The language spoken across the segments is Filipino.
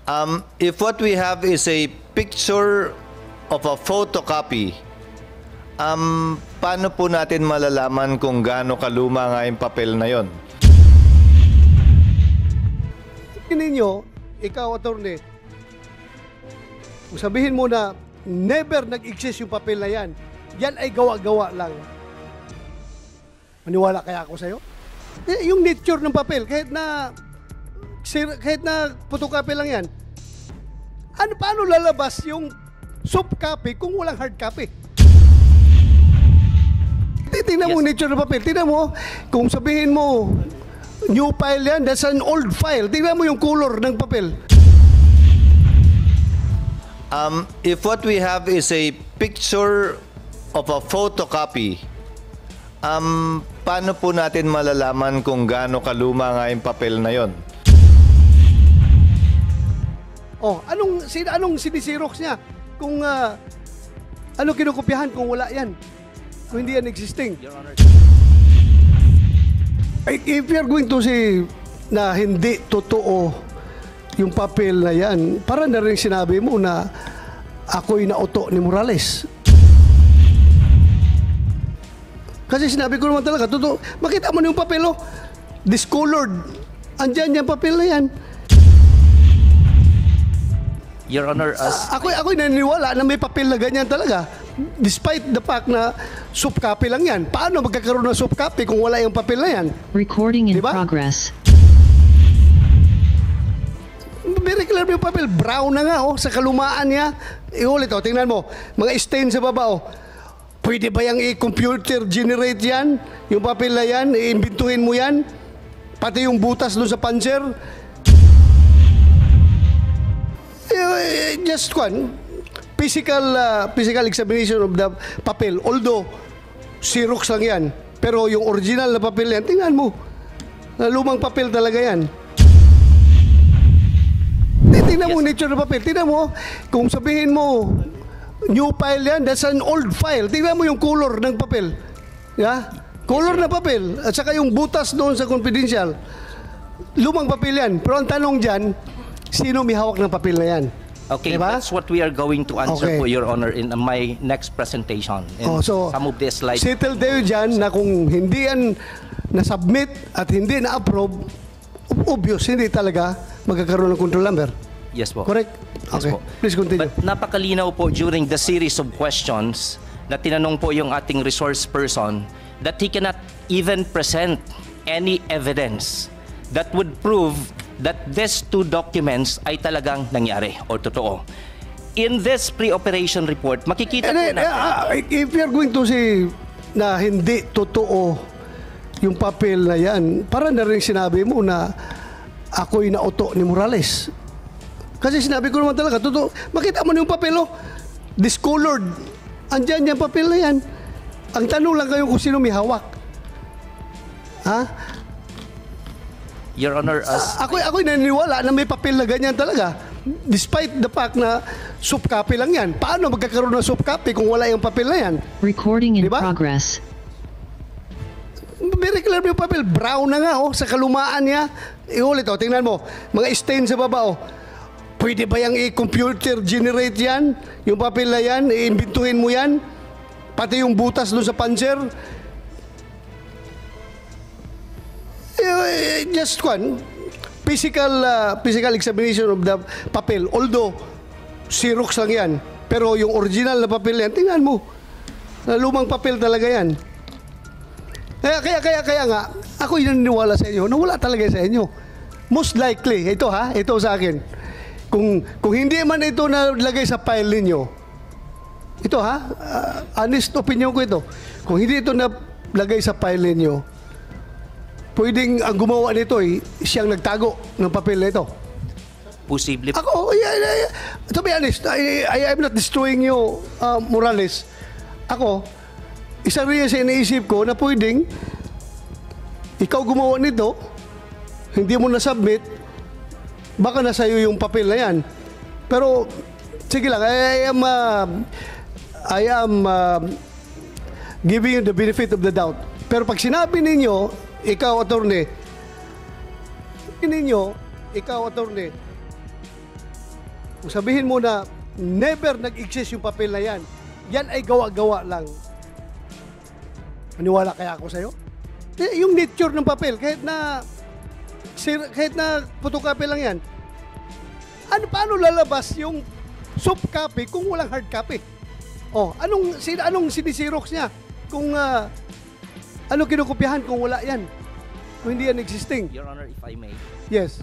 If what we have is a picture of a photocopy, paano po natin malalaman kung gaano kaluma nga yung papel na yon? Ninyo, ikaw, attorney, kung sabihin mo na never nag-exist yung papel na yan, yan ay gawa-gawa lang. Maniwala kaya ako sa'yo? Yung nature ng papel, kahit na photocopy lang yan, paano lalabas yung soft copy kung walang hard copy? Tingnan mo nature ng papel. Tingnan mo, kung sabihin mo, new file yan, that's an old file. Tingnan mo yung color ng papel. If what we have is a picture of a photocopy, paano po natin malalaman kung gaano kaluma nga yung papel na yon? Oh, anong sinisirox niya? Kung ano kinukopyahan kung wala yan? Kung hindi yan existing. Your Honor. If you're going to say na hindi totoo yung papel na yan, parang na rin sinabi mo na ako'y nauto ni Morales. Kasi sinabi ko naman talaga, totoo. Makita mo na yung papel, oh. Discolored. Andyan yung papel na yan. Your Honor, Ako'y naniniwala na may papel na ganyan talaga. Despite the fact na soft copy lang yan. Paano magkakaroon ng soft copy kung wala yung papel na yan? Recording in Diba? progress. Very clear yung papel. Brown na nga, oh, sa kalumaan niya. Iulit, oh, tingnan mo. Mga stain sa baba, oh. Pwede ba yung i-computer generate yan? Yung papel na yan, i-imbintuhin mo yan? Pati yung butas doon sa puncher? Just one, physical examination of the papel. Although, Xerox lang yan. Pero yung original na papel yan, tingnan mo. Lumang papel talaga yan. Tingnan mo nature ng papel. Tingnan mo, kung sabihin mo, new file yan, that's an old file. Tingnan mo yung color ng papel. Yeah? Color na papel. At saka yung butas doon sa confidential. Lumang papel yan. Pero ang tanong dyan, sino may hawak ng papel na yan? okay, Diba? that's what we are going to answer Okay. po, Your Honor, in my next presentation. In So, some of the slides. settle tayo dyan na kung hindi yan na-submit at hindi na-approve, obvious, hindi talaga magkakaroon ng control number. Yes po. Correct? Yes Okay. po. Please continue. But napakalinaw po during the series of questions na tinanong po yung ating resource person that he cannot even present any evidence that would prove that these two documents ay talagang nangyari o totoo. In this pre-operation report, makikita po natin. If you're going to say na hindi totoo yung papel na yan, parang na rin sinabi mo na ako'y nauto ni Morales. Kasi sinabi ko naman talaga, totoo. Makita mo na yung papel, oh. Discolored. Andyan yung papel na yan. Ang tanong lang kayo kung sino may hawak. Ha? Your Honor, Ako'y naniniwala na may papel na ganyan talaga. Despite the fact na soft copy lang yan. Paano magkakaroon ng soft copy kung wala yung papel na yan? Recording in Diba? progress. Very clear yung papel. Brown na nga, oh, sa kalumaan niya. Iulit, oh, tingnan mo. Mga stain sa baba, oh. Pwede ba yung i-computer generate yan? Yung papel na yan, i-imbintuhin mo yan? Pati yung butas doon sa puncher? Just one, physical examination of the papel. Although, Xerox lang yan. Pero yung original na papel yan, tingnan mo. Lumang papel talaga yan. Kaya nga, ako yung naniniwala sa inyo na wala talaga sa inyo. Most likely, ito sa akin. Kung hindi man ito nalagay sa file ninyo, ito honest opinion ko ito. Kung hindi ito nalagay sa file ninyo, pwedeng ang gumawa nito siyang nagtago ng papel na ito. posible po. Ako, to be honest, I'm not destroying you, Morales. Ako, isa rin sa iniisip ko na pwedeng ikaw gumawa nito, hindi mo na-submit, baka nasa iyo yung papel na yan. Pero, sige lang, I am giving you the benefit of the doubt. Pero pag sinabi ninyo, ikaw, attorney, Kung sabihin mo na never nag-exist yung papel na yan, yan ay gawa-gawa lang. Maniwala kaya ako sa'yo? Yung nature ng papel, kahit na photocopy lang yan, paano lalabas yung soft copy kung walang hard copy? Anong sinisirox niya? Kung ano kinukopyahan kung wala yan? Kung hindi yan existing? Your Honor, if I may. Yes.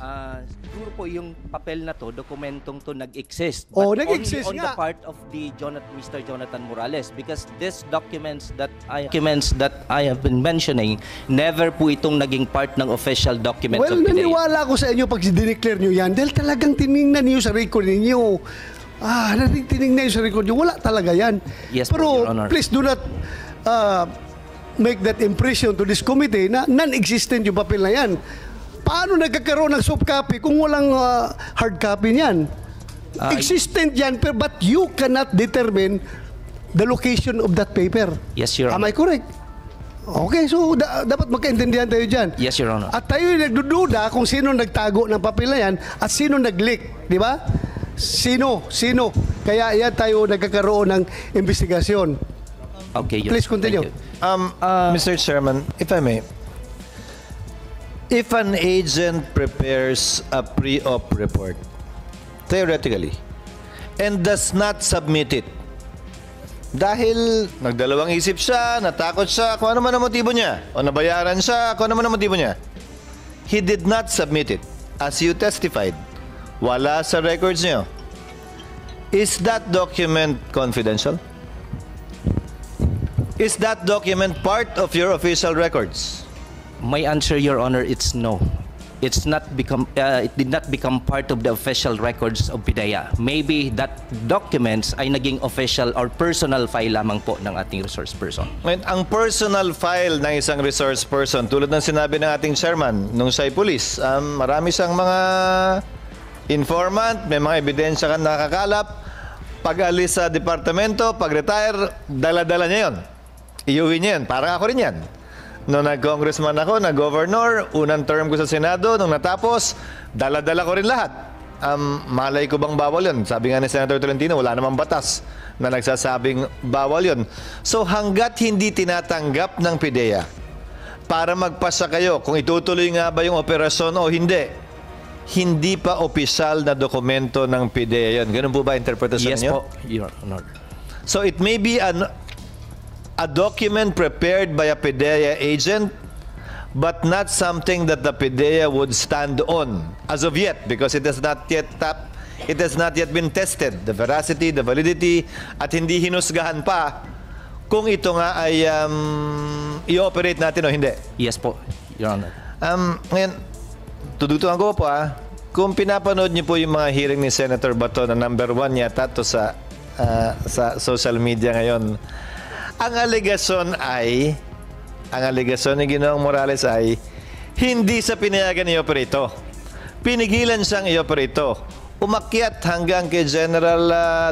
Siguro po yung papel na to, dokumentong to nag-exist. Nag-exist only on nga. the part of the Mr. Jonathan Morales, because these documents that I have been mentioning, never po itong naging part ng official documents Well, of PIDEA. naniwala ako sa inyo pag dineclare nyo yan dahil talagang tinignan niyo sa record ninyo. Tinignan niyo sa record nyo. Wala talaga yan. Yes po, Pero Your Honor. please do not make that impression to this committee na non-existent yung papel na yan. Paano nagkakaroon ng soft copy kung walang hard copy niyan? Existent yan, but you cannot determine the location of that paper. Yes, Your Am Honor. I correct? Okay, so dapat magkaintindihan tayo dyan. Yes, Your Honor. At tayo nagdududa kung sino nagtago ng papel na yan at sino nag-leak, di ba? Sino? Kaya yan tayo nagkakaroon ng investigasyon. Okay, Your Please continue. Thank you. Mr. Chairman, if I may, if an agent prepares a pre-op report, theoretically, and does not submit it, dahil nagdalawang isip siya, natakot siya, kung ano man ang motibo niya, o nabayaran siya, kung ano man ang motibo niya, he did not submit it, as you testified, wala sa records niyo. Is that document confidential? Is that document part of your official records? My answer, Your Honor, it's no. It did not become part of the official records of PIDEA. Maybe that documents ay naging official or personal file lamang po ng ating resource person. Ngayon, ang personal file ng isang resource person, tulad ng sinabi ng ating chairman, nung siya'y police, marami siyang mga informant, may mga ebidensya kang nakakalap, pag-alis sa departamento, pag-retire, dala-dala niya yun. Iuwi niya yan. Parang ako rin yan. Nung nag-congressman ako, nag-governor, unang term ko sa Senado, nung natapos, dala-dala ko rin lahat. Malay ko bang bawal yun? Sabi nga ni Senator Tolentino, wala namang batas na nagsasabing bawal yun. So hanggat hindi tinatanggap ng PIDEA para magpasa kayo kung itutuloy nga ba yung operasyon o hindi pa opisyal na dokumento ng PIDEA yun. Ganun po ba interpretasyon Yes niyo? po, Your Honor. So it may be a document prepared by a PIDEA agent, but not something that the PIDEA would stand on as of yet, because it has not yet been tested, the veracity, the validity, at hindi hinusgahan pa kung ito nga ay i-operate natin o hindi. Yes po, Your Honor. Ngayon, tudutuan ko po kung pinapanood niyo po yung mga hearing ni Senator Bato na number 1 yata to sa social media ngayon, ang alegasyon ni Ginoong Morales ay hindi sa pinayagan i-operate ito. Pinigilan siyang i-operate ito. Umakyat hanggang kay General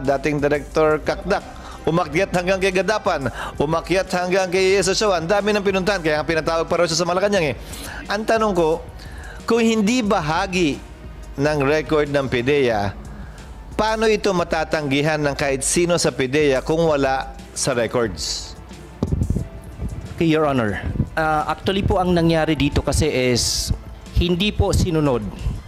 dating Director Kakdak. Umakyat hanggang kay Gadapan. Umakyat hanggang kay Esasawa. Ang dami ng pinuntahan. Kaya pinatawag pa raw siya sa Malacanang. Ang tanong ko, kung hindi bahagi ng record ng PIDEA, paano ito matatanggihan ng kahit sino sa PIDEA kung wala sa records? Okay, Your Honor. Actually po ang nangyari dito kasi is hindi po sinunod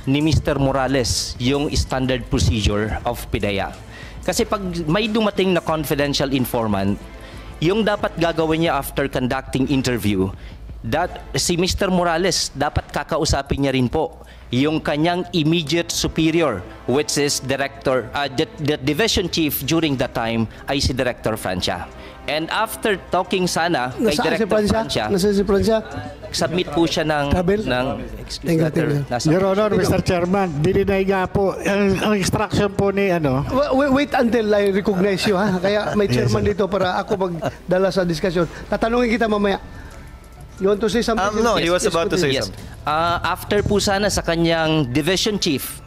ni Mr. Morales yung standard procedure of PIDEA. Kasi pag may dumating na confidential informant, yung dapat gagawin niya after conducting interview, si Mr. Morales dapat kakausapin niya rin po yung kanyang immediate superior, which is the division chief during that time ay si Director Francia. And after talking sana kay Director Francia, Nasaan si Francia? submit po siya ng Tabel? letter. Tingnan. Your Honor, Mr. Chairman, dininay nga po ang instruction po ni Wait until I recognize you, ha? Kaya may chairman dito para ako magdala sa discussion. Tatanungin kita mamaya. You want to say something? No, he was about to say Yes. something. After po sana sa kanyang division chief,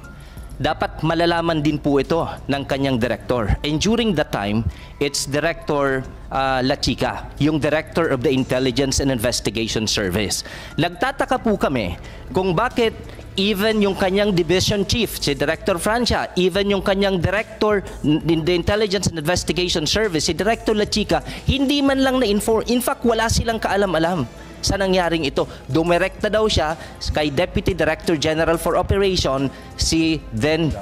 dapat malalaman din po ito ng kanyang director. And during that time, it's Director La Chica, yung Director of the Intelligence and Investigation Service. Nagtataka po kami kung bakit even yung kanyang division chief, si Director Francia, even yung kanyang director in the Intelligence and Investigation Service, si Director Lachica, hindi man lang na-inform. In fact, wala silang kaalam-alam sa nangyaring ito. Dumirekta daw siya kay Deputy Director General for Operation, si then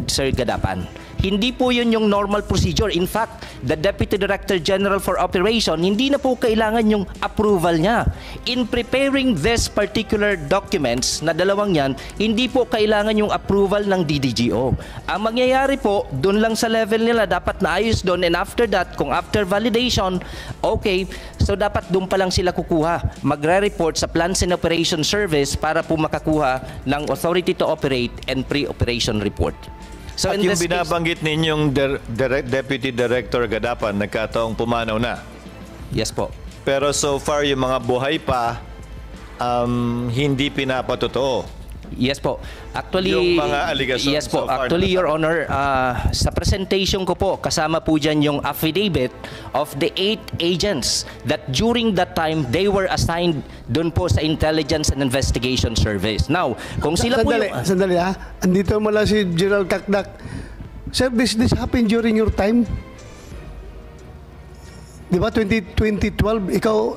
Sir Gadapan. Hindi po yun yung normal procedure. In fact, the Deputy Director General for Operation, hindi na po kailangan yung approval niya. In preparing this particular documents na dalawang yan, hindi po kailangan yung approval ng DDGO. Ang mangyayari po, dun lang sa level nila, dapat naayos doon, and after that, kung after validation, okay, so dapat dun pa lang sila kukuha. Magre-report sa Plans and Operation Service para po makakuha ng Authority to Operate and Pre-Operation Report. So At in yung this case, binabanggit ninyong Deputy Director Gadapan, nagkataong pumanaw na. yes po. Pero so far, yung mga buhay pa, hindi pinapatotoo. Yes po. Actually, Yung mga allegation yes po. so far Actually, na- Your Honor, sa presentation ko po, kasama po dyan yung affidavit of the 8 agents that during that time, they were assigned doon po sa Intelligence and Investigation Service. Now, kung sila po Sandali, yung... sandali ha. Andito mala si General Kakdak. Sir, this happened during your time? Di ba, 2012, ikaw,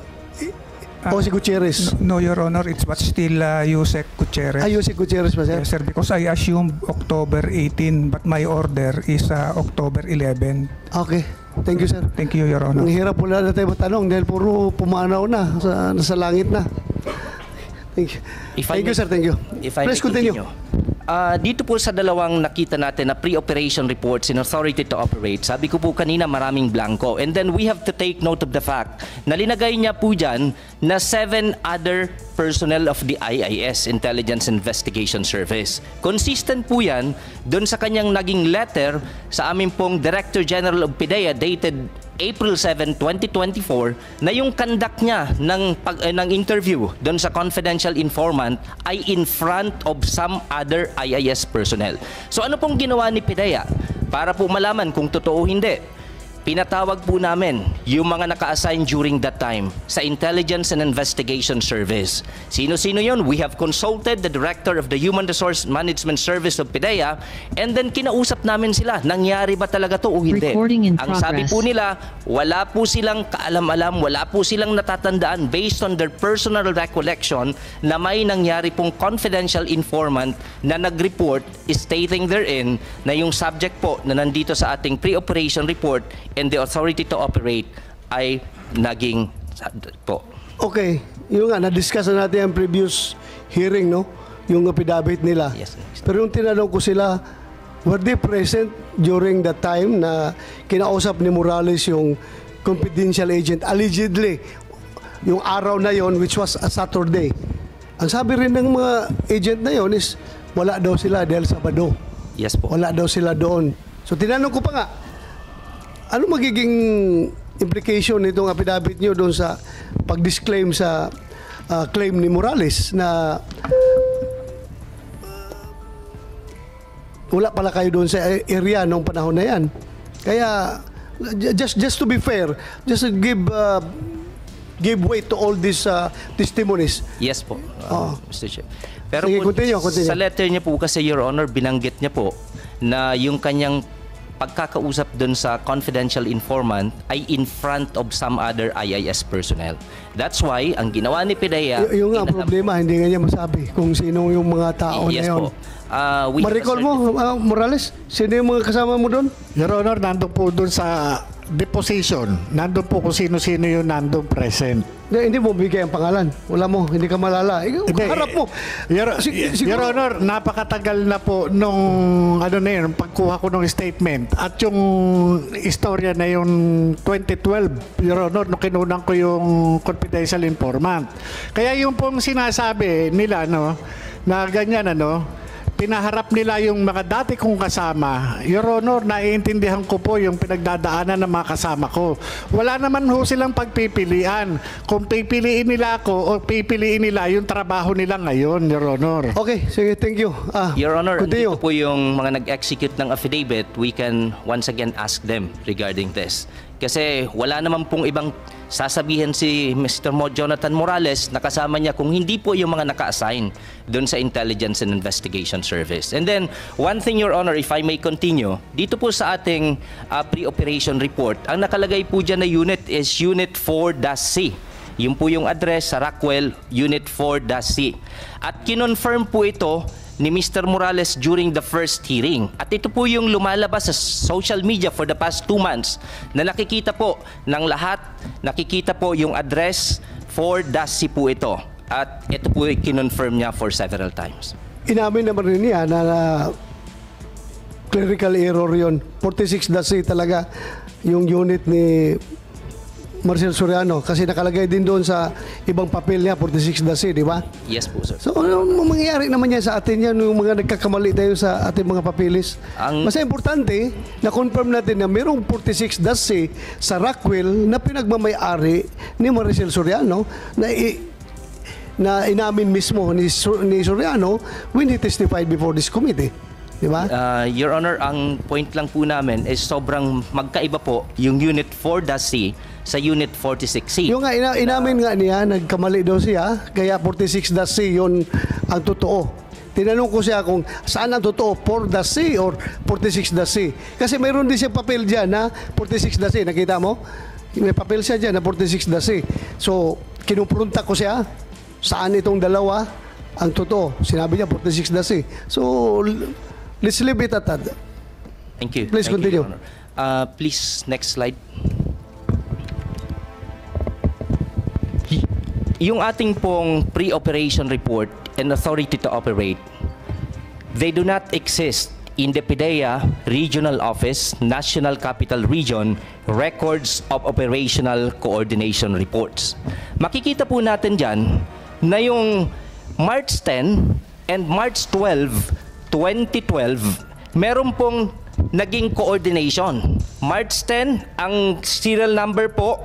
o si Gutierrez? No, Your Honor, it's but still Yusek Gutierrez. Ayun si Gutierrez pa, sir? Yes, sir, because I assumed October 18, but my order is October 11. Okay. Thank you, sir. Thank you, Your Honor. Ang hirap pula na tayo matanong dahil puro pumanaw na, nasa langit na. Thank you. If I Thank you, may- sir. Thank you. If I Please may continue. Dito po sa dalawang nakita natin na pre-operation reports in authority to operate, sabi ko po kanina maraming blanco. And then we have to take note of the fact na linagay niya po dyan na 7 other personnel of the IIS, Intelligence Investigation Service. Consistent po yan doon sa kanyang naging letter sa aming pong Director General of PIDEA dated April 7, 2024 na yung conduct niya ng interview doon sa confidential informant ay in front of some other IIS personnel. So ano pong ginawa ni PIDEA para po malaman kung totoo o hindi? Pinatawag po namin yung mga naka-assign during that time sa Intelligence and Investigation Service. Sino-sino yun? We have consulted the Director of the Human Resource Management Service of PIDEA, and then kinausap namin sila, nangyari ba talaga to o hindi? Recording in Ang sabi progress. po nila, wala po silang kaalam-alam, wala po silang natatandaan based on their personal recollection na may nangyari pong confidential informant na nag-report stating therein na yung subject po na nandito sa ating pre-operation report and the authority to operate ay naging po. Okay. Yung nga, na-discuss na natin ang previous hearing, no? Yung affidavit nila. Yes. Pero yung tinanong ko sila, were they present during the time na kinausap ni Morales yung confidential agent, allegedly, yung araw na yon, which was a Saturday? Ang sabi rin ng mga agent na yon is, wala daw sila dahil Sabado. Yes po. Wala daw sila doon. So tinanong ko pa nga, ano magiging implication nitong affidavit nyo doon sa pag-disclaim sa claim ni Morales na wala pala kayo doon sa area nung panahon na yan. Kaya just to be fair, just to give weight to all these testimonies. Yes po, Mr. Chair. Pero Sige, po, continue. sa letter niya po kasi, Your Honor, binanggit niya po na yung kanyang pagkakausap dun sa confidential informant ay in front of some other IIS personnel. That's why, ang ginawa ni PIDEA... Yung nga problema, hindi nga niya masabi kung sino yung mga tao yes na yun. po. We have a Ma-recall mo, Morales, sino yung mga kasama mo doon? Your Honor, nandun po doon sa deposition. Nandun po kung sino-sino yung nandun present. Hindi mo bigay ang pangalan. Wala mo, hindi ka malala. Harap mo. Your Honor, napakatagal na po nung ano na yun, pagkuha ko ng statement. At yung istorya na yung 2012, Your Honor, nung kinunan ko yung confidential informant. Kaya yung pong sinasabi nila, no, na ganyan, pinaharap nila yung mga dati kong kasama. Your Honor, naiintindihan ko po yung pinagdadaanan ng mga kasama ko. Wala naman ho silang pagpipilian. Kung pipiliin nila ako o pipiliin nila yung trabaho nila ngayon, Your Honor. Okay, sige, thank you. Your Honor, continue. dito po yung mga nag-execute ng affidavit, we can once again ask them regarding this. Kasi wala naman pong ibang sasabihin si Mr. Jonathan Morales na kasama niya kung hindi po yung mga naka-assign doon sa Intelligence and Investigation Service. And then, one thing, Your Honor, if I may continue, dito po sa ating pre-operation report, ang nakalagay po dyan na unit is Unit 4-C. Yun po yung address sa Rockwell, Unit 4-C. At kinonfirm po ito ni Mr. Morales during the first hearing. At ito po yung lumalabas sa social media for the past 2 months na nakikita po ng lahat, nakikita po yung address 4-C po ito. At ito po yung kinonfirm niya for several times. Inamin naman rin niya na clerical error yon. 46-C talaga yung unit ni Marcel Soriano kasi nakalagay din doon sa ibang papel niya 46-C, di ba? Yes po, sir. So, ano mangyayari naman yan sa atin yan, yung mga nagkakamali tayo sa ating mga papeles? Mas importante, na-confirm natin na mayroong 46-C sa Rockwell na pinagmamay-ari ni Maricel Soriano na inamin mismo ni Soriano when he testified before this committee. Di ba? Your Honor, ang point lang po namin is sobrang magkaiba po yung Unit 4-C sa Unit 46C. Yung nga, inamin nga niya, nagkamali daw siya, kaya 46-C yun ang totoo. Tinanong ko siya kung saan ang totoo, 4-C or 46-C. Kasi mayroon din siya papel dyan na 46-C. Nakita mo? May papel siya dyan na 46-C. So, kinuprunta ko siya, saan itong dalawa ang totoo. Sinabi niya 46-C. So, let's leave it at that. Thank you. Please Thank you, continue. Your Honor. Please, next slide. Yung ating pong pre-operation report and authority to operate, they do not exist in the PIDEA Regional Office, National Capital Region, Records of Operational Coordination Reports. Makikita po natin dyan na yung March 10 and March 12, 2012, meron pong naging coordination. March 10, ang serial number po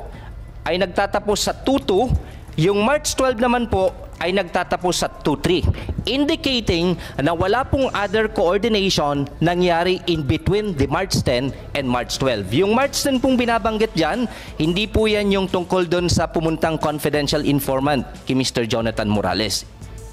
ay nagtatapos sa 22. Yung March 12 naman po ay nagtatapos sa 23, indicating na wala pong other coordination nangyari in between the March 10 and March 12. Yung March 10 pong binabanggit dyan, hindi po yan yung tungkol doon sa pumuntang confidential informant kay Mr. Jonathan Morales.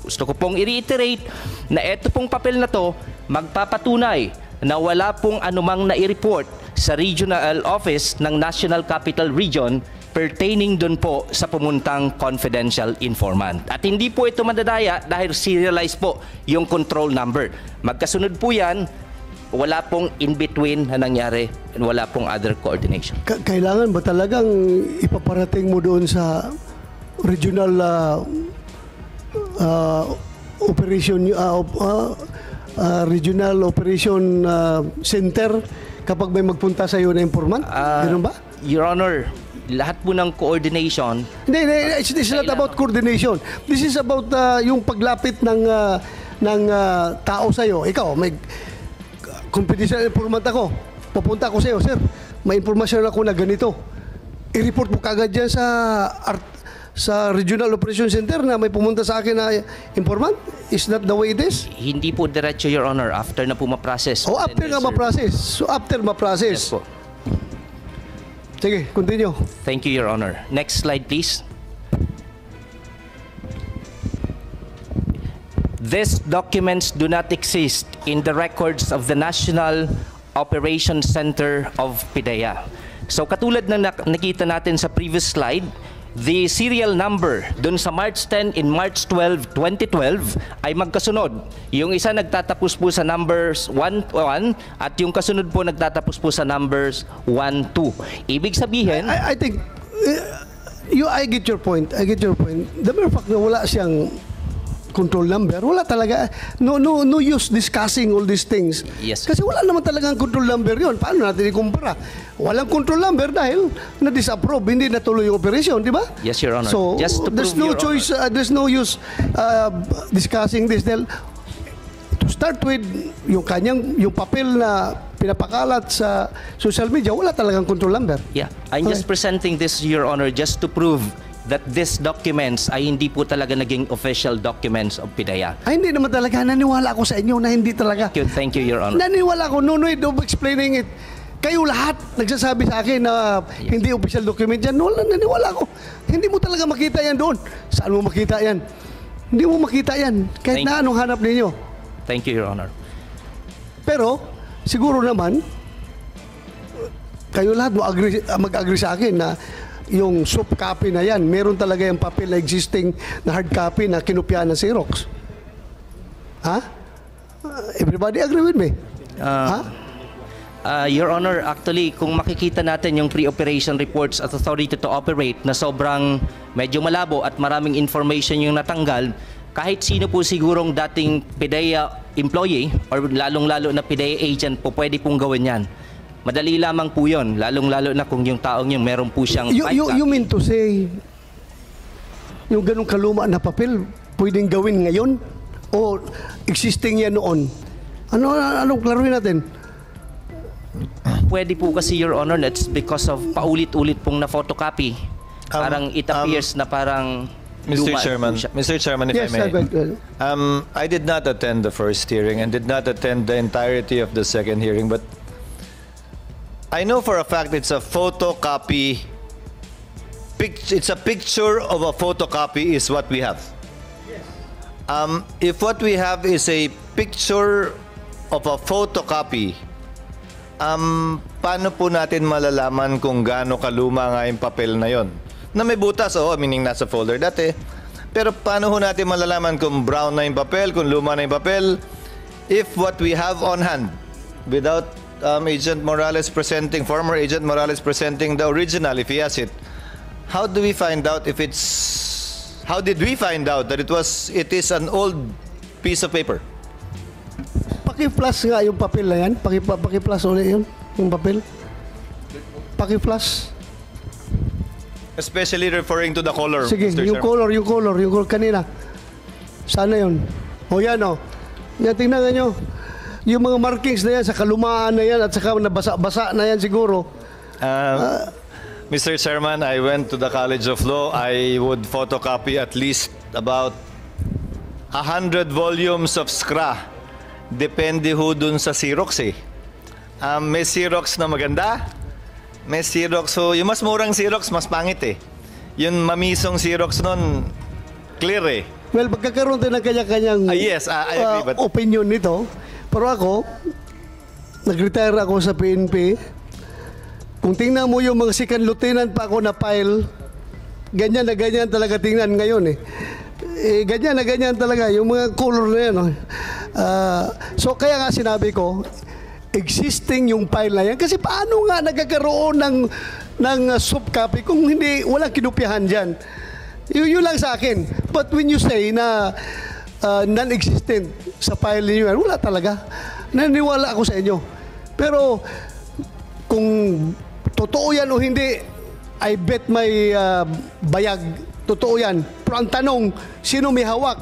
Gusto ko pong i-reiterate na ito pong papel na to magpapatunay na wala pong anumang nai-report sa regional office ng National Capital Region pertaining doon po sa pumuntang confidential informant. At hindi po ito madadaya dahil serialized po yung control number. Magkasunod po yan, wala pong in-between na nangyari and wala pong other coordination. Kailangan ba talagang ipaparating mo doon sa regional regional operation center kapag may magpunta sa iyo na informant? Ganun ba? Your Honor, lahat po ng coordination. Hindi, it's not about coordination. This is about yung paglapit ng tao sa iyo. Ikaw, may confidential informant ako. Pupunta ako sa iyo, sir. May impormasyon ako na ganito. I-report mo kagad dyan sa Regional Operation Center na may pumunta sa akin na informant? Is that the way it is? Hindi po diretso, Your Honor, after na po ma-process. Oh, after nga ma-process. So, after ma-process. Yes po. Sige, continue. Thank you, Your Honor. Next slide, please. These documents do not exist in the records of the National Operations Center of PIDEA. So katulad ng nakita natin sa previous slide, the serial number dun sa March 10 and March 12, 2012 ay magkasunod. Yung isa nagtatapos po sa numbers 11 at yung kasunod po nagtatapos po sa numbers 12. Ibig sabihin, I think I get your point. I get your point. The mere fact na wala siyang control number, wala talaga. No use discussing all these things. Yes. Kasi wala naman talagang control number yon. Paano natin ikumpara? Walang control number dahil na-disapprove, hindi natuloy yung operation, di ba? Yes, Your Honor. So, Just to there's prove, no Your choice, there's no use discussing this. Dahil, to start with, yung papel na pinapakalat sa social media, wala talagang control number. yeah, I'm just presenting this, Your Honor, just to prove that these documents ay hindi po talaga naging official documents of PIDEA. Ay, hindi naman talaga. Naniwala ako sa inyo na hindi talaga. Thank you, Your Honor. Naniwala ako. No need of explaining it. Kayo lahat nagsasabi sa akin na hindi official document yan, wala, naniwala ko. Hindi mo talaga makita yan doon. Saan mo makita yan? Hindi mo makita yan. Kahit Thank na anong hanap ninyo. Thank you, Your Honor. Pero, siguro naman, kayo lahat mag-agree sa akin na yung soft copy na yan, meron talaga yung papel na existing na hard copy na kinopyahan ng Xerox. Ha? Everybody agree with me? Ha? Your Honor, actually, kung makikita natin yung pre-operation reports at authority to operate na sobrang medyo malabo at maraming information yung natanggal, kahit sino po sigurong dating PIDEA employee or lalong-lalo na PIDEA agent po pwede pong gawin yan. Madali lamang po yun, lalong-lalo na kung yung taong yung meron po siyang You mean to say, yung ganong kaluma na papel, pwedeng gawin ngayon? O existing yan noon? Anong klaruhin natin? Pwede po kasi, Your Honor, that's because of paulit-ulit pong na-photocopy. Parang it appears na parang Mr. luma Chairman, po siya. Mr. Chairman, if Yes, I may. I I did not attend the first hearing and did not attend the entirety of the second hearing, but I know for a fact it's a photocopy. It's a picture of a photocopy is what we have. If what we have is a picture of a photocopy, paano po natin malalaman kung gaano kaluma nga yung papel na yon? Na may butas, meaning nasa folder dati. Pero paano ho natin malalaman kung brown na yung papel, kung luma na yung papel, if what we have on hand, without Agent Morales presenting, former Agent Morales presenting the original, if he has it, how do we find out if it's, how did we find out that it is an old piece of paper? Paki-plus nga yung papel na yan. Paki-plus ulit yun, yung papel. Paki-plus. Especially referring to the color, Sige, Mr. yung Chairman. color kanina. Sana yun. O yan o. Yan, tingnan nyo. Yung mga markings na yan, sa kalumaan na yan, at saka nabasa-basa na yan siguro. Mr. Chairman, I went to the College of Law. I would photocopy at least about 100 volumes of SCRA. Depende ho dun sa Xerox eh. May Xerox na maganda. May Xerox, so yung mas murang Xerox, mas pangit eh. Yung mamisong Xerox nun, clear eh. Well, pagkakaroon din ng kanya-kanyang Yes, I agree. But opinion nito. Pero ako, nag-retire ako sa PNP. Kung tingnan mo yung mga second lieutenant pa ako na file, ganyan na ganyan talaga tingnan ngayon eh. Ganyan na ganyan talaga, yung mga color na yan. So kaya nga sinabi ko, existing yung file na yan. Kasi paano nga nagkakaroon ng soft copy kung hindi, walang kinupyahan dyan. Yun lang sa akin. But when you say na non-existent sa file niyo yan, wala talaga. Naniwala ako sa inyo. Pero kung totoo yan o hindi, I bet may bayag. Totoo yan. Pero ang tanong, sino may hawak?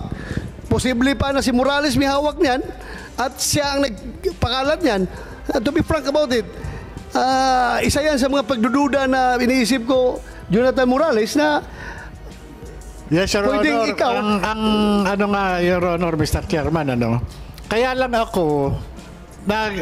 Posible pa na si Morales may hawak niyan at siya ang nagpakalat niyan. To be frank about it, isa yan sa mga pagdududa na iniisip ko, Jonathan Morales, na Yes, Your pwedeng Honor. ikaw. Ang ano nga, Your Honor, Mr. Chairman, kaya lang ako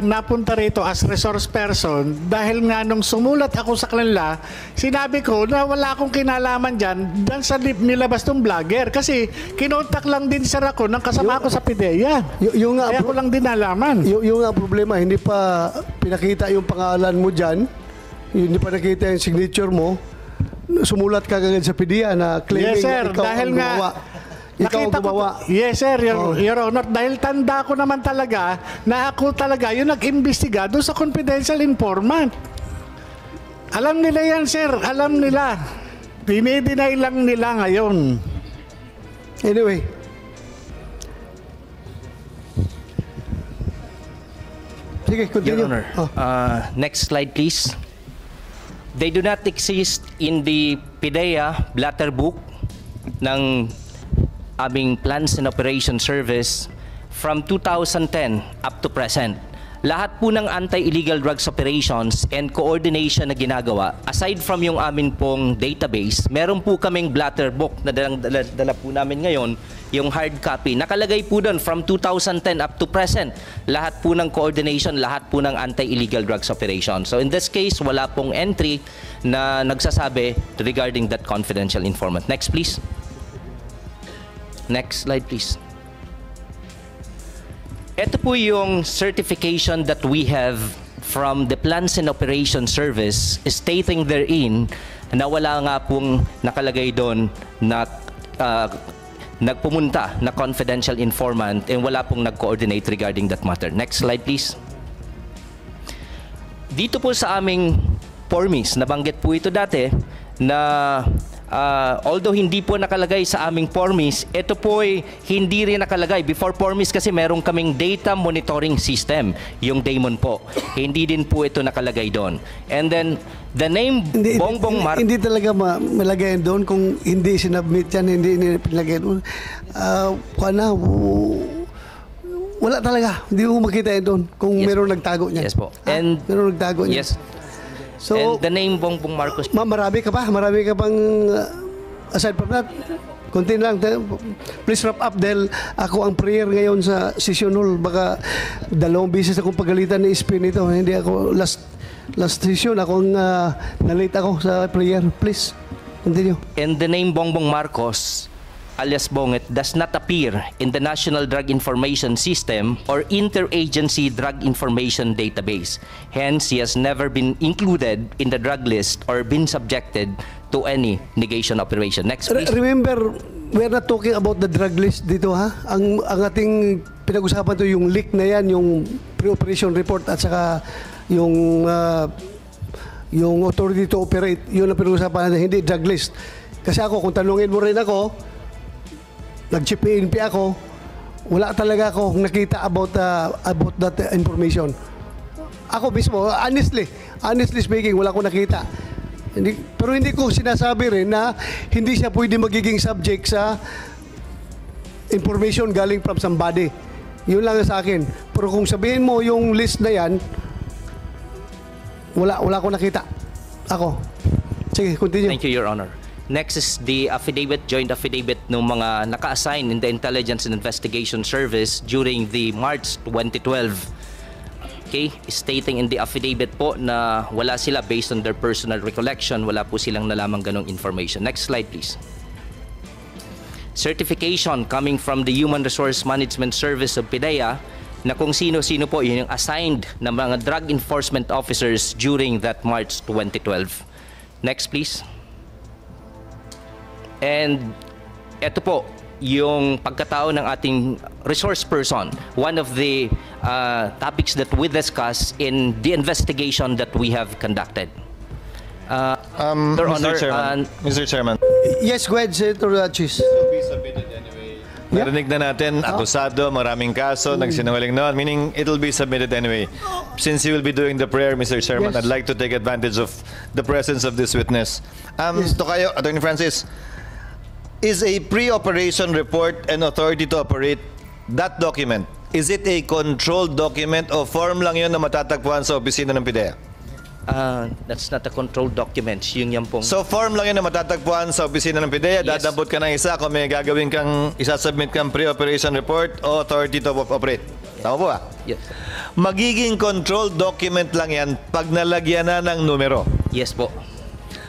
napunta rito as resource person dahil nga nung sumulat ako sa kanila, sinabi ko na wala akong kinalaman dyan sa nilabas ng vlogger kasi kinontak lang din sir ako ng kasama ko sa PIDEA. Yung nga, Kaya ko lang din nalaman. yung nga problema, hindi pa pinakita yung pangalan mo dyan, hindi pa nakita yung signature mo, sumulat ka agad sa PIDEA na claiming Yes, sir. ikaw Dahil ang gumawa. Ikaw ang nakita ko, gumawa. yes sir, Your Honor, dahil tanda ko naman talaga na ako talaga yung nag-imbestiga doon sa confidential informant. Alam nila yan sir, alam nila. Dinideny lang nila ngayon. Anyway. Sige, continue. Your Honor, Oh. next slide please. They do not exist in the PIDEA blatter book ng aming Plans and Operation Service from 2010 up to present. lahat po ng anti-illegal drugs operations and coordination na ginagawa, aside from yung amin pong database, meron po kaming blatter book na dala po namin ngayon, yung hard copy. Nakalagay po doon from 2010 up to present, lahat po ng coordination, lahat po ng anti-illegal drugs operations. So in this case, wala pong entry na nagsasabi regarding that confidential informant. Next, please. Next slide, please. Ito po yung certification that we have from the Plans and Operations Service stating therein na wala nga pong nakalagay doon na nagpumunta na confidential informant and wala pong nag-coordinate regarding that matter. Next slide, please. Dito po sa aming formis, nabanggit po ito dati na although hindi po nakalagay sa aming formis, ito po ay hindi rin nakalagay. Before formis kasi meron kaming data monitoring system, yung Damon po. Hindi din po ito nakalagay doon. And then, the name Bongbong Marcos. Hindi talaga malagay doon kung hindi sinubmit yan, hindi pinagay doon. Wala talaga. Hindi mo makita yun doon kung Yes. meron nagtago niyan. Yes po. And meron nagtago niyan. yes. So, And the name Bongbong Marcos. marami ka pa? Marami ka pang aside from that? Kunti lang. Please wrap up dahil ako ang prayer ngayon sa session hall. Baka 2 beses akong pagalitan ni Spin ito. Hindi ako last session akong nalate ako sa prayer. Please, continue. And the name Bongbong Marcos, alias Bonget, does not appear in the National Drug Information System or Interagency Drug Information Database. Hence, he has never been included in the drug list or been subjected to any negation operation. Next, please. Remember, we're not talking about the drug list dito, ha? Ang ating pinag-usapan to yung leak na yan, yung pre-operation report at saka yung authority to operate, yun ang pinag-usapan natin, hindi drug list. Kasi ako, kung tanungin mo rin ako, nag-PNP ako, wala talaga ako nakita about that information. Ako mismo, honestly speaking, wala ko nakita. Pero hindi ko sinasabi rin na hindi siya pwede magiging subject sa information galing from somebody. Yun lang sa akin. Pero kung sabihin mo yung list na yan, wala ko nakita. Ako. Sige, continue. Thank you, Your Honor. Next is the affidavit, joint affidavit ng mga naka-assign in the Intelligence and Investigation Service during the March 2012. Okay, stating in the affidavit po na wala sila based on their personal recollection, wala po silang nalamang ganong information. Next slide, please. Certification coming from the Human Resource Management Service of PIDEA na kung sino-sino po yung assigned na mga drug enforcement officers during that March 2012. Next, please. And ito po, yung pagkatao ng ating resource person, one of the topics that we discuss in the investigation that we have conducted. Your Honor, Mr. Chairman. Yes, go ahead, Senator Chis. Narinig na natin, akusado, maraming kaso, nagsinungaling noon, meaning it'll be submitted anyway. Since you will be doing the prayer, Mr. Chairman, Yes. I'd like to take advantage of the presence of this witness. Tokayo, Attorney Francis, is a pre-operation report and authority to operate that document, is it a controlled document o form lang yun na matatagpuan sa opisina ng PIDEA? That's not a controlled document. Yung yan pong... So form lang yun na matatagpuan sa opisina ng PIDEA, Yes. dadabot ka ng isa kung may gagawin kang, isasubmit kang pre-operation report o authority to operate. Tama po ba? Yes. Magiging controlled document lang yan pag nalagyan na ng numero. Yes po.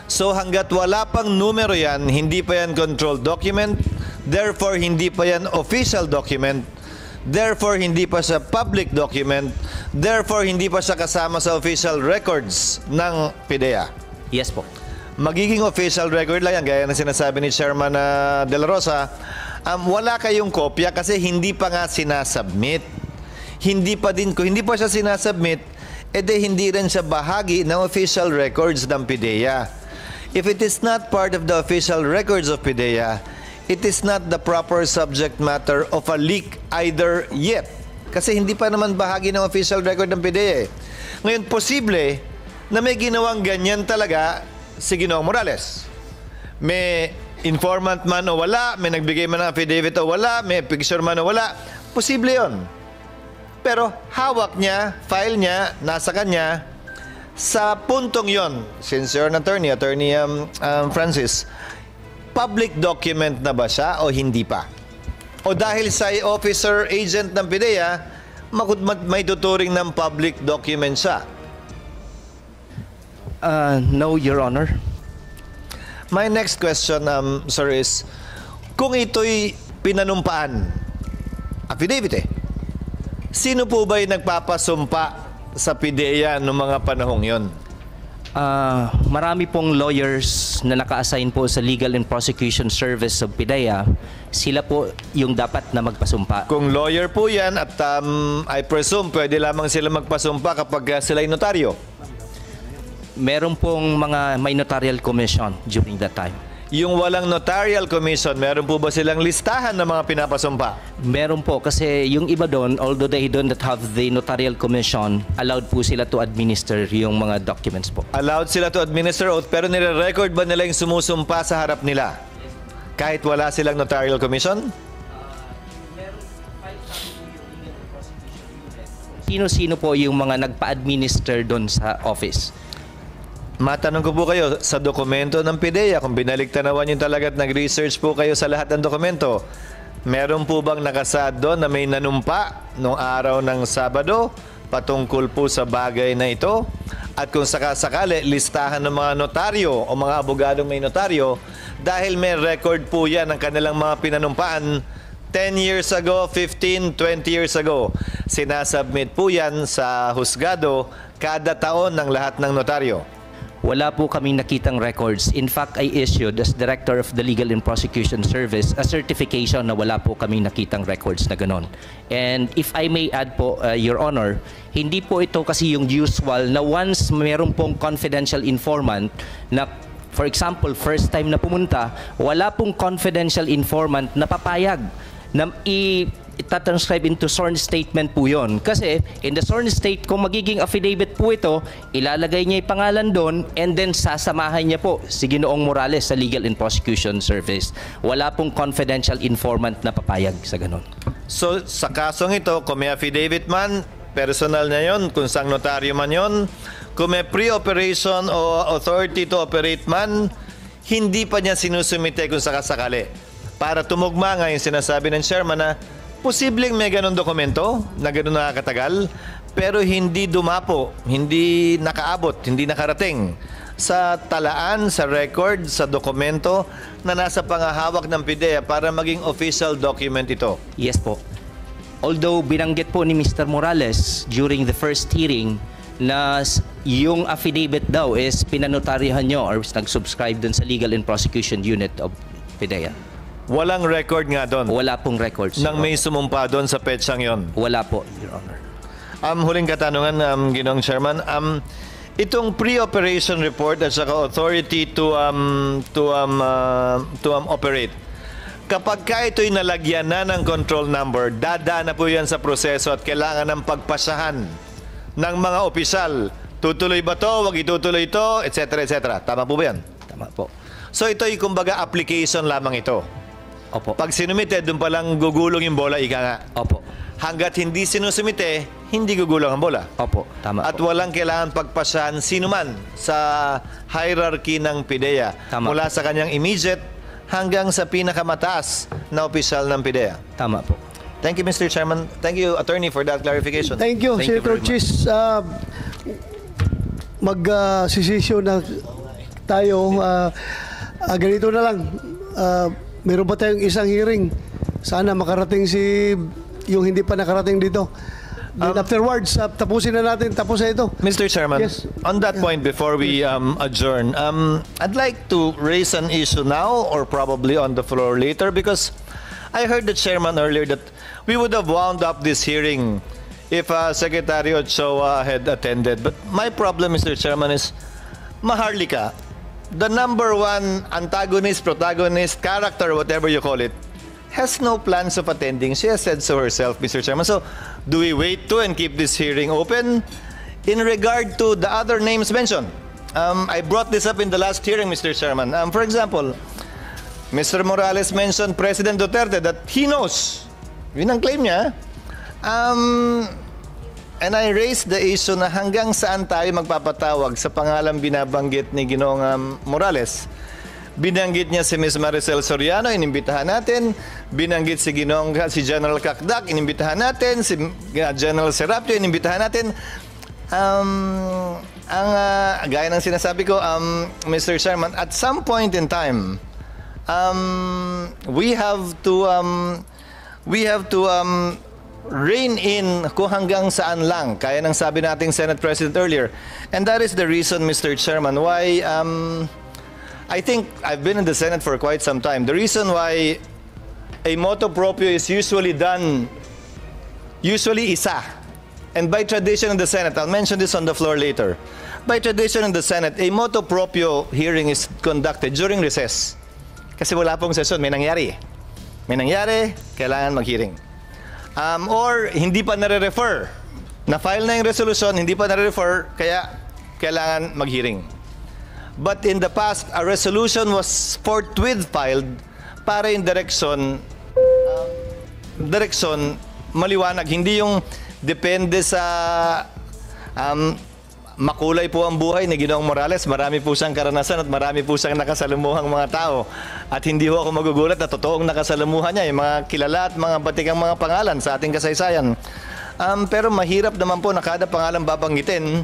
So hanggat wala pang numero yan, hindi pa yan controlled document, therefore hindi pa yan official document, therefore hindi pa siya public document, therefore hindi pa siya kasama sa official records ng PIDEA. Yes po. Magiging official record lang yan, gaya na sinasabi ni Chairman De La Rosa, wala kayong kopya kasi hindi pa nga sinasubmit. Kung hindi pa siya sinasubmit, hindi rin siya bahagi ng official records ng PIDEA. If it is not part of the official records of PIDEA, it is not the proper subject matter of a leak either yet. Kasi hindi pa naman bahagi ng official record ng PIDEA. Ngayon, posible na may ginawang ganyan talaga si Ginoong Morales. May informant man o wala, may nagbigay man ng affidavit o wala, may picture man o wala, posible yon. Pero hawak niya, file niya, nasa kanya. Sa puntong yon, since you're an attorney, Francis, public document na ba siya o hindi pa? O dahil sa officer agent ng PIDEA, may tuturing ng public document siya? No, Your Honor. My next question, sir, is kung ito'y pinanumpaan, affidavit sino po ba yung nagpapasumpa sa PIDEA noong mga panahong yon? Marami pong lawyers na naka-assign po sa Legal and Prosecution Service of PIDEA. Sila po yung dapat na magpasumpa. Kung lawyer po yan at I presume pwede lamang sila magpasumpa kapag sila'y notaryo. Meron pong mga may notarial commission during that time. Yung walang notarial commission, meron po ba silang listahan ng mga pinapasumpa? Meron po kasi yung iba doon, although they don't have the notarial commission, allowed po sila to administer yung mga documents po. Allowed sila to administer oath, pero nire-record ba nila yung sumusumpa sa harap nila? Kahit wala silang notarial commission? Sino-sino po yung mga nagpa-administer doon sa office? Matanong ko po kayo, sa dokumento ng PIDEA, kung binaligtanawan nyo talaga at nag-research po kayo sa lahat ng dokumento, meron po bang nakasaad doon na may nanumpa noong araw ng Sabado patungkol po sa bagay na ito? At kung sakasakali, listahan ng mga notaryo o mga abogadong may notaryo, dahil may record po yan ng kanilang mga pinanumpaan 10 years ago, 15, 20 years ago. Sinasubmit po yan sa husgado kada taon ng lahat ng notaryo. Wala po kaming nakitang records. In fact, I issued as Director of the Legal and Prosecution Service a certification na wala po kaming nakitang records na ganon. And if I may add po, Your Honor, hindi po ito kasi yung usual na once mayroon pong confidential informant na, for example, first time na pumunta, wala pong confidential informant na papayag na itatranscribe into sworn statement po yon. Kasi in the sworn state, kung magiging affidavit po ito, ilalagay niya yung pangalan doon and then sasamahan niya po si Ginoong Morales sa Legal and Prosecution Service. Wala pong confidential informant na papayag sa ganon. So, sa kasong ito, kung may affidavit man, personal na yon, kung sang notaryo man yon, kung may pre-operation o authority to operate man, hindi pa niya sinusumite kung sakasakali. Para tumugma nga yung sinasabi ng chairman na posibleng may ganun dokumento na ganun nakakatagal, pero hindi dumapo, hindi nakaabot, hindi nakarating sa talaan, sa record, sa dokumento na nasa pangahawak ng PIDEA para maging official document ito. Yes po. Although binanggit po ni Mr. Morales during the first hearing na yung affidavit daw is pinanotaryahan nyo or nag-subscribe dun sa Legal and Prosecution Unit of PIDEA. Walang record nga doon. Wala pong records. Nang may sumumpa doon sa petsang yon. Wala po, Your Honor. Huling katanungan, Ginoong Chairman. Itong pre-operation report at saka authority to operate. Kapag ka ito'y nalagyan na ng control number, dadaan na po yan sa proseso at kailangan ng pagpasahan ng mga opisyal. Tutuloy ba to? Wag itutuloy ito? Etc. etc. Tama po ba yan? Tama po. So ito'y kumbaga application lamang ito. Opo. Pag sinumite, doon palang gugulong yung bola, ika nga. Opo. Hanggat hindi sinusumite, hindi gugulong ang bola. Opo. Tama At po. walang kailangan pagpasahan sino man sa hierarchy ng PIDEA. Tama Mula sa kanyang immediate hanggang sa pinakamataas na opisyal ng PIDEA. Tama po. Thank you, Mr. Chairman. Thank you, Attorney, for that clarification. Thank you, Thank you Senator very much. Chis. Mag-sisisyon na tayo. Ganito na lang. Meron pa tayong isang hearing. Sana makarating yung hindi pa nakarating dito. Then afterwards, tapusin na natin. Tapos na ito. Mr. Chairman, Yes. on that point, before we adjourn, I'd like to raise an issue now or probably on the floor later because I heard the chairman earlier that we would have wound up this hearing if Secretary Ochoa had attended. But my problem, Mr. Chairman, is Maharlika, the number one antagonist, protagonist, character, whatever you call it, has no plans of attending. She has said so herself, Mr. Chairman. So, do we wait to and keep this hearing open? In regard to the other names mentioned, I brought this up in the last hearing, Mr. Chairman. For example, Mr. Morales mentioned President Duterte that he knows. Yun ang claim niya. I raised the issue na hanggang saan tayo magpapatawag sa pangalang binabanggit ni Ginoong Morales. Binanggit niya si Ms. Maricel Soriano, inimbitahan natin. Binanggit si General Kakdak, inimbitahan natin. Si General Serapio, inimbitahan natin. Gaya ng sinasabi ko, Mr. Chairman, at some point in time, we have to rein in kung hanggang saan lang. Kaya ng sabi nating Senate President earlier. And that is the reason, Mr. Chairman, why I think I've been in the Senate for quite some time. The reason why a motu proprio is usually done, usually isa. And by tradition in the Senate, I'll mention this on the floor later. By tradition in the Senate, a motu proprio hearing is conducted during recess. Kasi wala pong session, may nangyari. May nangyari, kailangan mag-hearing. Or hindi pa nare-refer. Na-file na yung resolution, hindi pa nare-refer, kaya kailangan mag-hearing. But in the past, a resolution was forthwith filed para in direction maliwanag. Hindi yung depende sa makulay po ang buhay ni Ginoong Morales. Marami po siyang karanasan at marami po siyang nakasalamuhang mga tao. At hindi ho ako magugulat na totoong nakasalamuhan niya, yung mga kilala at mga batikang mga pangalan sa ating kasaysayan. Pero mahirap naman po na kada pangalan babanggitin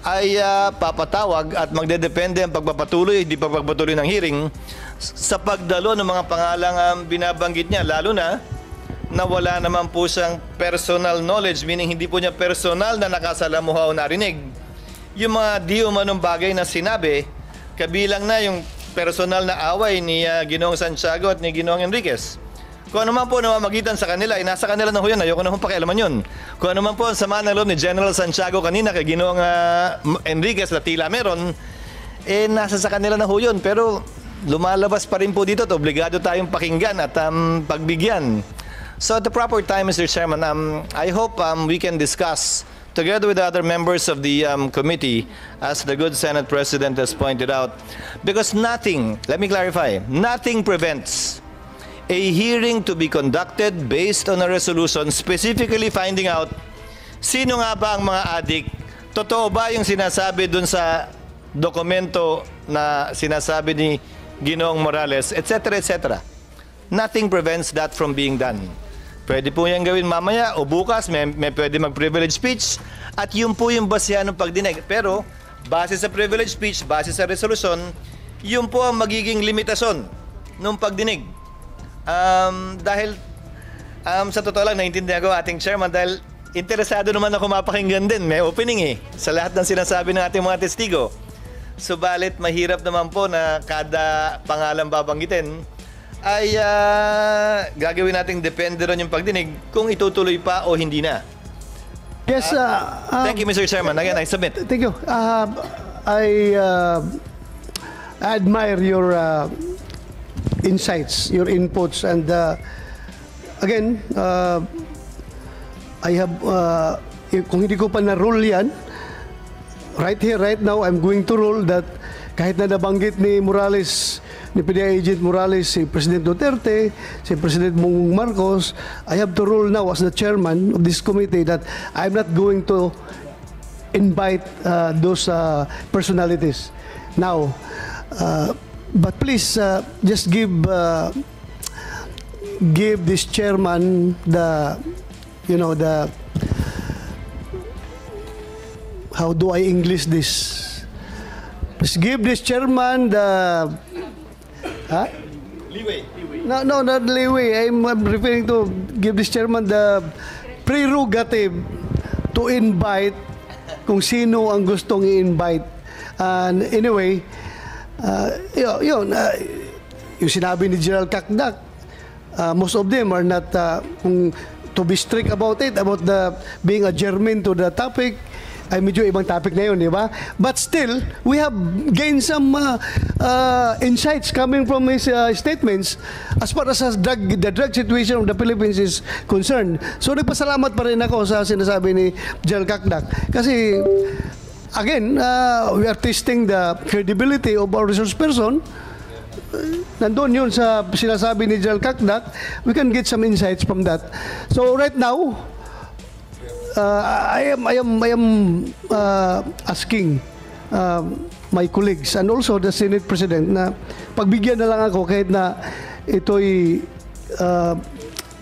ay papatawag at magdedepende ang pagpapatuloy, hindi pagpapatuloy ng hearing sa pagdalo ng mga pangalang binabanggit niya, lalo na wala naman po siyang personal knowledge, meaning hindi po niya personal na nakasalamuha o narinig. Yung mga di umanong bagay na sinabi, kabilang na yung personal na away ni Ginoong Santiago at ni Ginoong Enriquez. Kung ano man po namamagitan sa kanila, nasa kanila na ho yun. Ayoko na hong pakialaman yun. Kung ano man po ang sama ng loob ni General Santiago kanina kay Ginoong Enriquez na tila meron, nasa sa kanila na ho yun. Pero lumalabas pa rin po dito at obligado tayong pakinggan at pagbigyan. So at the proper time, Mr. Chairman, I hope we can discuss together with the other members of the committee, as the good Senate President has pointed out, because nothing, let me clarify, nothing prevents a hearing to be conducted based on a resolution specifically finding out sino nga ba ang mga adik, totoo ba yung sinasabi dun sa dokumento na sinasabi ni Ginoong Morales, etc., etc. Nothing prevents that from being done. Pwede po yan gawin mamaya o bukas, may pwede mag-privilege speech at yun po yung basehan ng pagdinig. Pero, base sa privilege speech, base sa resolution, yun po ang magiging limitasyon ng pagdinig. Dahil sa totoo lang, naiintindihan ko ating chairman dahil interesado naman ako mapakinggan din. May opening sa lahat ng sinasabi ng ating mga testigo. Subalit, mahirap naman po na kada pangalan babanggitin ay gagawin natin depende ron yung pagdinig kung itutuloy pa o hindi na. Yes, Thank you, Mr. Chairman. Again, I submit. Thank you. I admire your insights, your inputs, and again, I have, kung hindi ko pa na-rule yan, right here, right now, I'm going to rule that kahit na nabanggit ni Morales, ni PDEA Agent Morales, si President Duterte, si President Bongbong Marcos, I have to rule now as the chairman of this committee that I'm not going to invite those personalities. Now, but please just give this chairman the, how do I English this? Please give this chairman the Leeway. No, not leeway. I'm referring to give this chairman the prerogative to invite kung sino ang gustong i-invite. And anyway, yung sinabi ni General Kakdak, most of them are not to be strict about it, about the being a germane to the topic. Ay medyo ibang topic na yun, di ba? But still, we have gained some insights coming from his statements as far as the drug situation of the Philippines is concerned. So, nagpasalamat pa rin ako sa sinasabi ni General Kakdak. Kasi, again, we are testing the credibility of our resource person. Nandun yun sa sinasabi ni General Kakdak. We can get some insights from that. So, right now, I am asking my colleagues and also the Senate President na pagbigyan na lang ako kahit na ito'y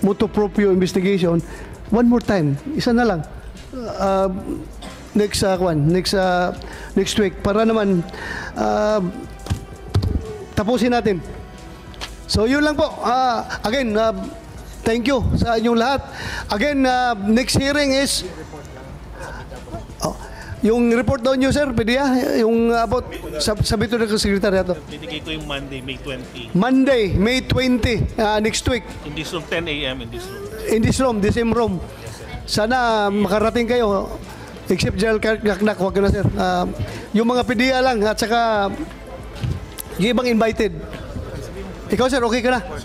motu proprio investigation. One more time, isa na lang. Next week para naman tapusin natin. So yun lang po. Again, thank you sa inyong lahat. Again, next hearing is yung report daw nyo, sir, pwede yung about sabi ito ng sekretariato. Binigay ko yung Monday, May 20. Monday, May 20, next week. In this room, 10 a.m. in this room. In this room, the same room. Sana makarating kayo. Except General Kaknak, wag na, sir. Yung mga PDEA lang at saka yung ibang invited. Ikaw, sir, okay ka na?